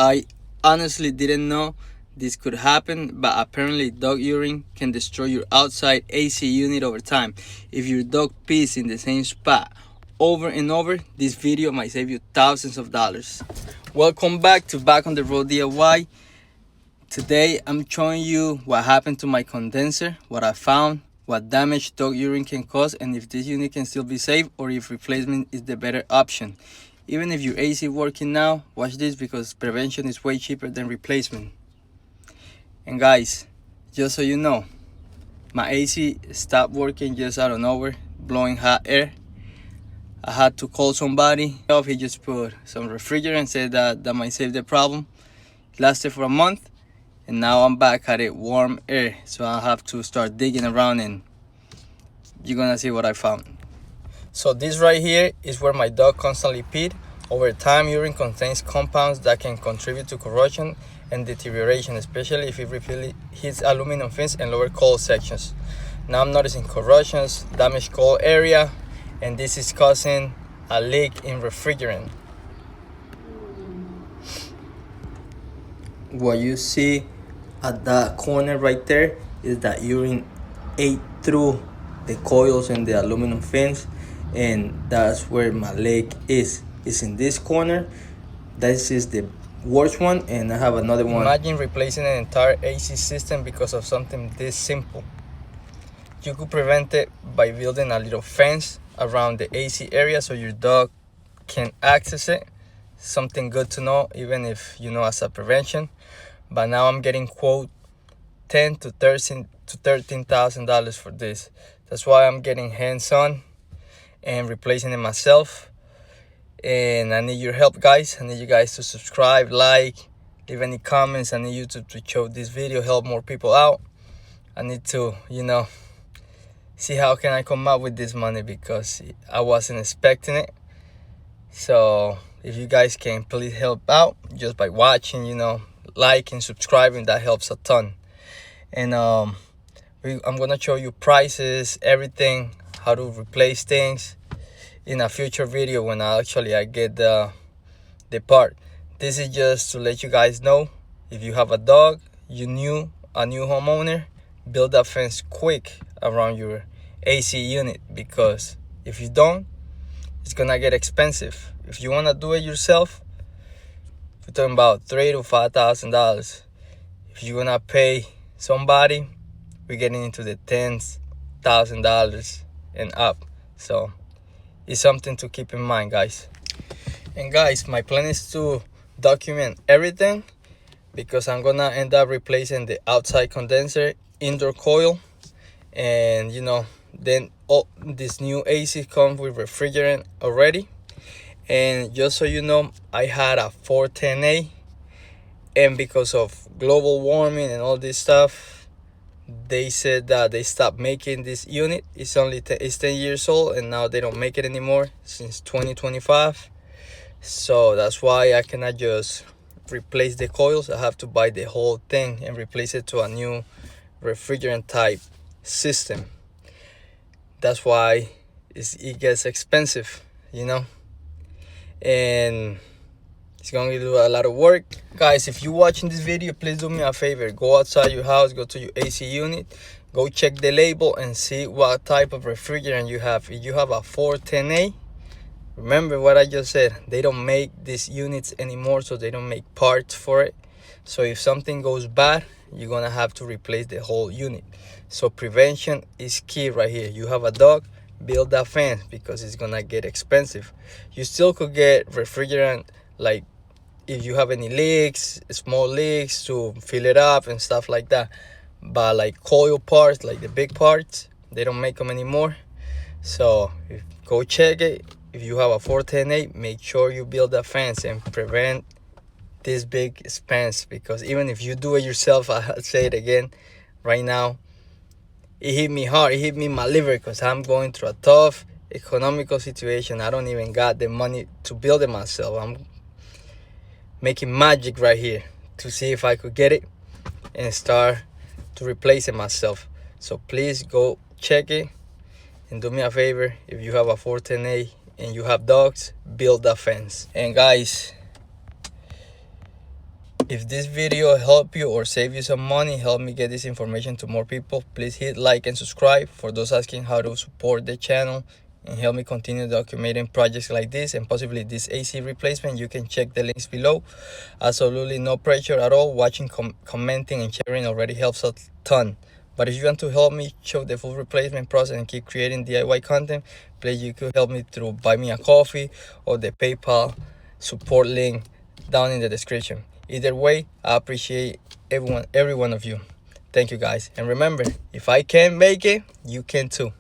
I honestly didn't know this could happen, but apparently dog urine can destroy your outside AC unit over time. If your dog pees in the same spot over and over, this video might save you thousands of dollars. Welcome back to Back on the Road DIY. Today I'm showing you what happened to my condenser, what I found, what damage dog urine can cause, and if this unit can still be saved or if replacement is the better option. Even if your AC working now, watch this because prevention is way cheaper than replacement. And guys, just so you know, my AC stopped working just out of nowhere, blowing hot air. I had to call somebody. He just put some refrigerant and said that might save the problem. It lasted for a month, and now I'm back at it, warm air. So I have to start digging around and you're gonna see what I found. So this right here is where my dog constantly peed. Over time, urine contains compounds that can contribute to corrosion and deterioration, especially if it repeatedly hits aluminum fins and lower coil sections. Now I'm noticing corrosions, damaged coil area, and this is causing a leak in refrigerant. What you see at that corner right there is that urine ate through the coils and the aluminum fins, and that's where my leak is. It's in this corner. This is the worst one, and I have another one. Imagine replacing an entire AC system because of something this simple. You could prevent it by building a little fence around the AC area so your dog can access it. Something good to know, even if you know as a prevention. But now I'm getting quote $10,000 to $13,000 for this. That's why I'm getting hands-on and replacing it myself. And I need your help, guys. I need you guys to subscribe, like, leave any comments. I need YouTube to show this video, help more people out. I need to, see how can I come up with this money because I wasn't expecting it. So if you guys can please help out just by watching, liking, subscribing, that helps a ton. And I'm gonna show you prices, everything, how to replace things in a future video when I get the part. This is just to let you guys know, if you have a dog, a new homeowner, build a fence quick around your AC unit, because if you don't, it's gonna get expensive. If you want to do it yourself, we're talking about $3,000 to $5,000. If you're gonna pay somebody, we're getting into the $10,000 and up. So it's something to keep in mind, guys. And guys, my plan is to document everything because I'm gonna end up replacing the outside condenser, indoor coil, and then this new AC comes with refrigerant already. And just so you know, I had a 410A, and because of global warming and all this stuff, they said that they stopped making this unit. It's 10 years old, and now they don't make it anymore since 2025. So that's why I cannot just replace the coils. I have to buy the whole thing and replace it to a new refrigerant type system. That's why it gets expensive, and it's going to do a lot of work. Guys, if you're watching this video, please do me a favor. Go outside your house, go to your AC unit, go check the label and see what type of refrigerant you have. If you have a 410A, remember what I just said. They don't make these units anymore, so they don't make parts for it. So if something goes bad, you're going to have to replace the whole unit. So prevention is key right here. You have a dog, build that fence because it's going to get expensive. You still could get refrigerant, like if you have any leaks, small leaks, to fill it up and stuff like that. But like coil parts, like the big parts, they don't make them anymore. So go check it. If you have a 410A, make sure you build a fence and prevent this big expense, because even if you do it yourself, I'll say it again right now, it hit me hard. It hit me in my liver because I'm going through a tough economical situation. I don't even got the money to build it myself. I'm making magic right here to see if I could get it and start to replace it myself. So please go check it and do me a favor. If you have a 410A and you have dogs, build a fence. And guys, If this video helped you or save you some money, help me get this information to more people, please hit like and subscribe. For those asking how to support the channel and help me continue documenting projects like this and possibly this AC replacement, you can check the links below. Absolutely no pressure at all. Watching, commenting and sharing already helps a ton. But if you want to help me show the full replacement process and keep creating DIY content, please you could help me through buy me a coffee or the PayPal support link down in the description. Either way, I appreciate every one of you. Thank you guys. And remember, if I can make it, you can too.